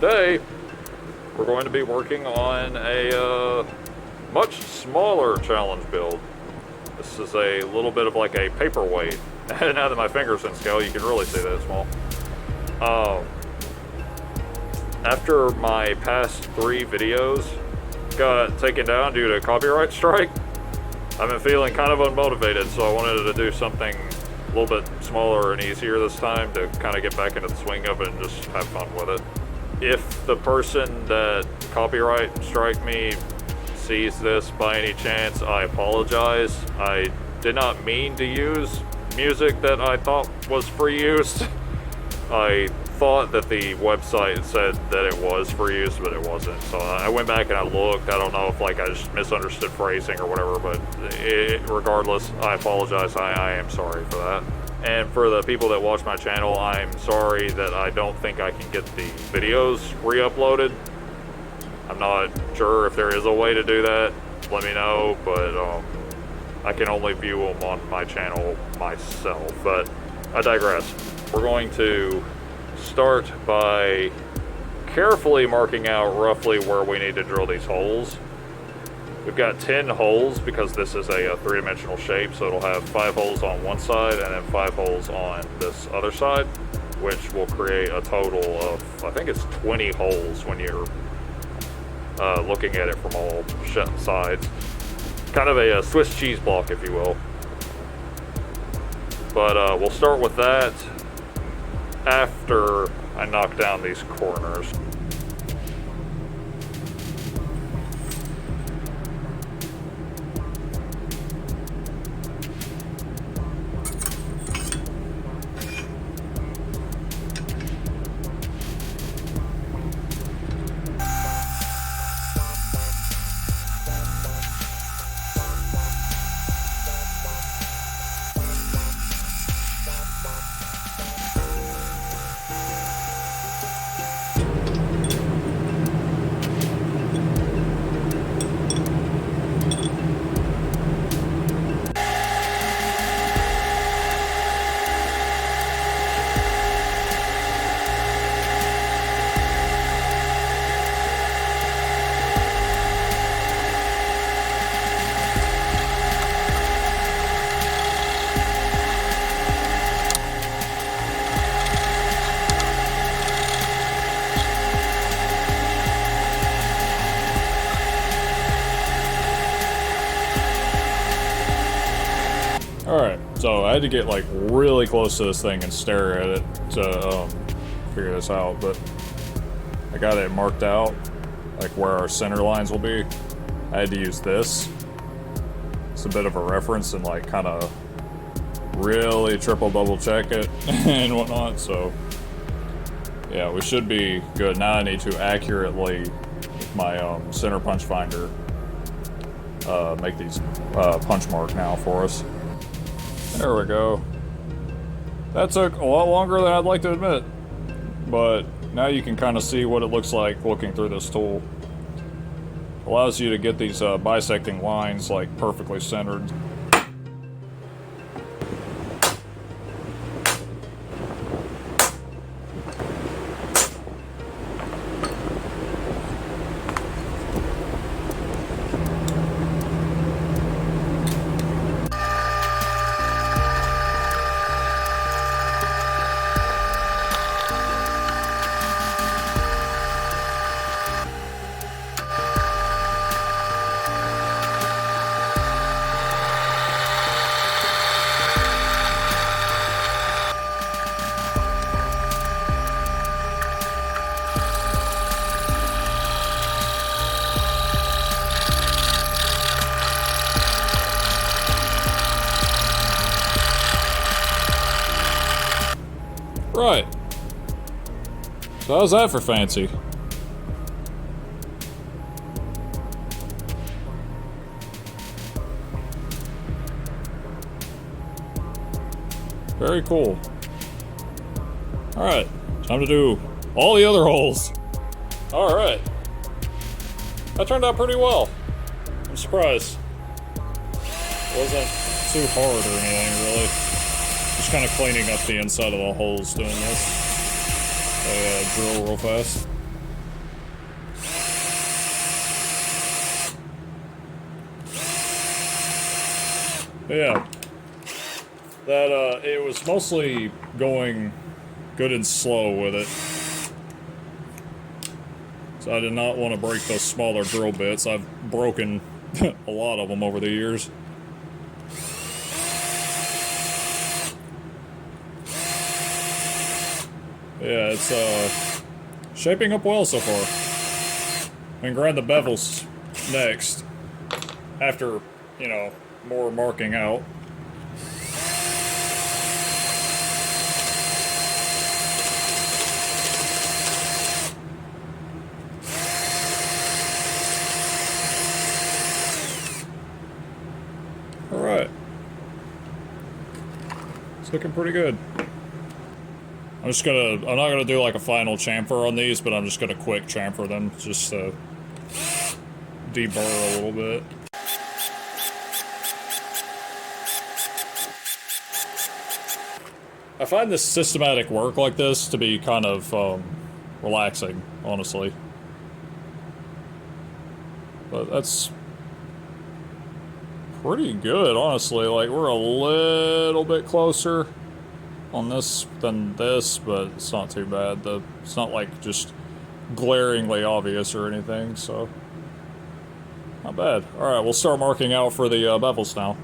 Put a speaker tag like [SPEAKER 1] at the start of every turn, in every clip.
[SPEAKER 1] Today, we're going to be working on a much smaller challenge build. This is a little bit of like a paperweight. Now that my finger's in scale, you can really see that it's small. After my past 3 videos got taken down due to copyright strike, I've been feeling kind of unmotivated, so I wanted to do something a little bit smaller and easier this time to kind of get back into the swing of it and just have fun with it. If the person that copyright strike me sees this by any chance, I apologize. I did not mean to use music that I thought was free use. I thought that the website said that it was free use, but it wasn't. So I went back and I looked. I don't know if like I just misunderstood phrasing or whatever, but regardless, I apologize. I am sorry for that. And for the people that watch my channel, I'm sorry that I don't think I can get the videos re-uploaded. I'm not sure if there is a way to do that. Let me know, but I can only view them on my channel myself. But I digress. We're going to start by carefully marking out roughly where we need to drill these holes. We've got 10 holes because this is a 3-dimensional shape, so it'll have 5 holes on one side and then 5 holes on this other side, which will create a total of, I think it's 20 holes when you're looking at it from all sides. Kind of a Swiss cheese block, if you will. But we'll start with that after I knock down these corners. Alright, so I had to get like really close to this thing and stare at it to figure this out, but I got it marked out, like where our center lines will be. I had to use this. It's a bit of a reference and like kind of really triple double check it and whatnot, so yeah, we should be good. Now I need to accurately, with my center punch finder, make these punch mark now for us. There we go. That took a lot longer than I'd like to admit, but now you can kind of see what it looks like looking through this tool. Allows you to get these bisecting lines like perfectly centered. Right. So how's that for fancy? Very cool. Alright, time to do all the other holes. Alright. That turned out pretty well. I'm surprised. It wasn't too hard or anything, really. Just kind of cleaning up the inside of the holes doing this. I drill real fast.
[SPEAKER 2] But yeah, that it was mostly going good and slow with it. So I did not want to break those smaller drill bits. I've broken a lot of them over the years. Yeah, it's shaping up well so far. I'm gonna grind the bevels next, after, you know, more marking out. Alright. It's looking pretty good. I'm not gonna do like a final chamfer on these, but I'm just gonna quick chamfer them, just to deburr a little bit. I find this systematic work like this to be kind of relaxing, honestly. But that's pretty good, honestly. Like, we're a little bit closer on this than this, but it's not too bad. It's not like just glaringly obvious or anything, so not bad. Alright, we'll start marking out for the bevels now.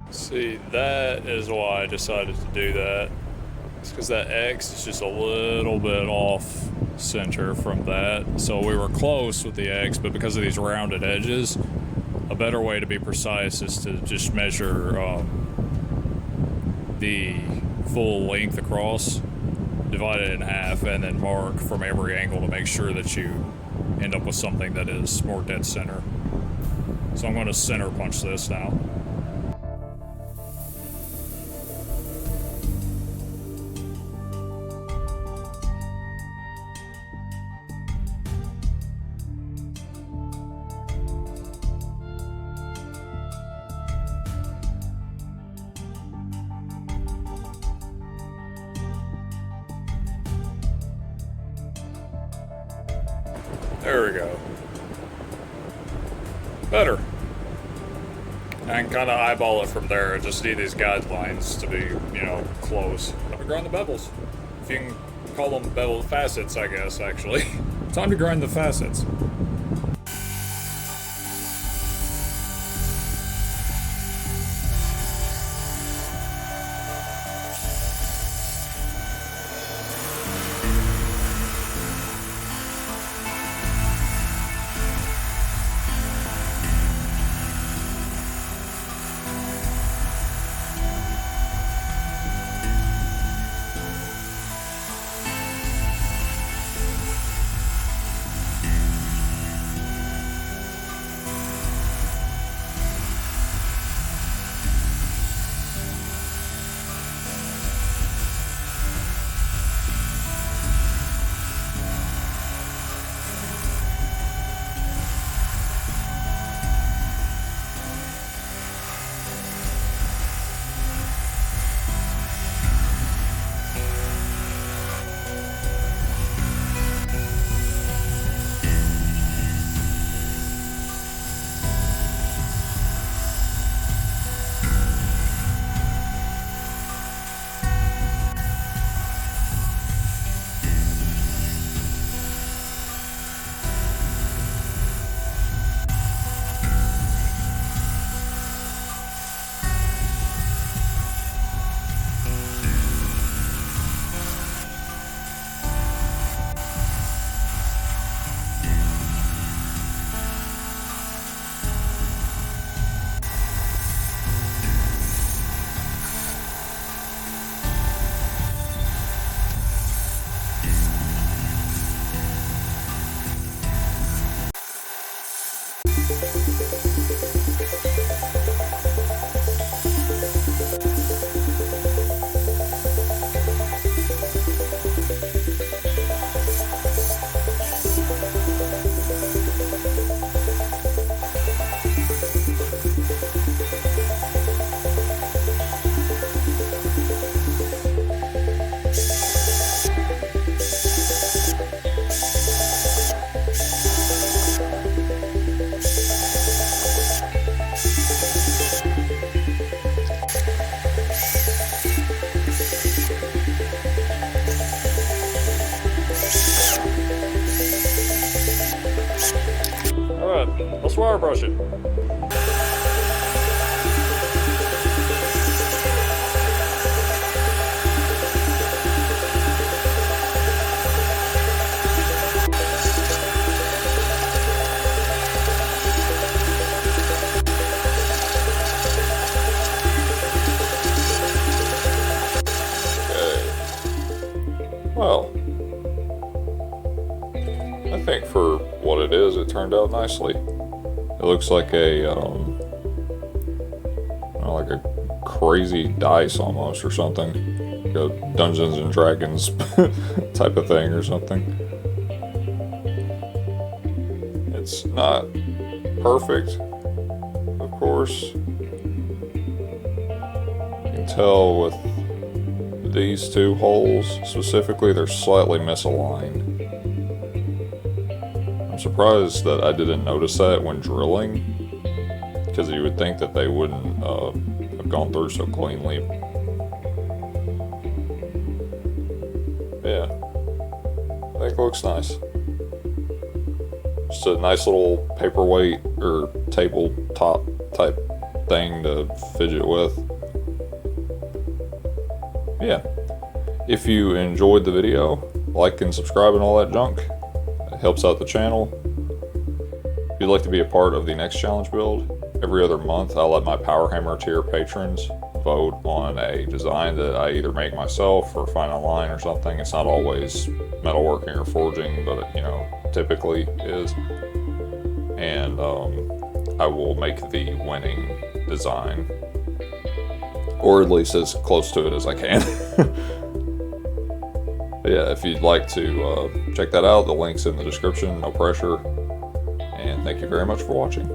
[SPEAKER 2] See, that is why I decided to do that. It's because that X is just a little bit off center from that. So we were close with the X, but because of these rounded edges, a better way to be precise is to just measure the full length across, divide it in half, and then mark from every angle to make sure that you end up with something that is more dead center. So I'm going to center punch this now. There we go. Better. I can kind of eyeball it from there. I just need these guidelines to be, you know, close. Time to grind the bevels. If you can call them bevel facets, I guess, actually. Time to grind the facets.
[SPEAKER 1] Let's wire brush it.
[SPEAKER 2] Well, I think for what it is, it turned out nicely. It looks like a crazy dice almost, or something, like a Dungeons and Dragons type of thing or something. It's not perfect, of course. You can tell with these two holes specifically, they're slightly misaligned. I'm surprised that I didn't notice that when drilling, because you would think that they wouldn't have gone through so cleanly. Yeah, I think it looks nice. Just a nice little paperweight or tabletop type thing to fidget with. Yeah, if you enjoyed the video, like and subscribe and all that junk. It helps out the channel. If you'd like to be a part of the next challenge build, every other month I'll let my Power Hammer tier patrons vote on a design that I either make myself or find online or something. It's not always metalworking or forging, but it, typically is. And I will make the winning design, or at least as close to it as I can. But yeah, if you'd like to check that out, the link's in the description, no pressure. And thank you very much for watching.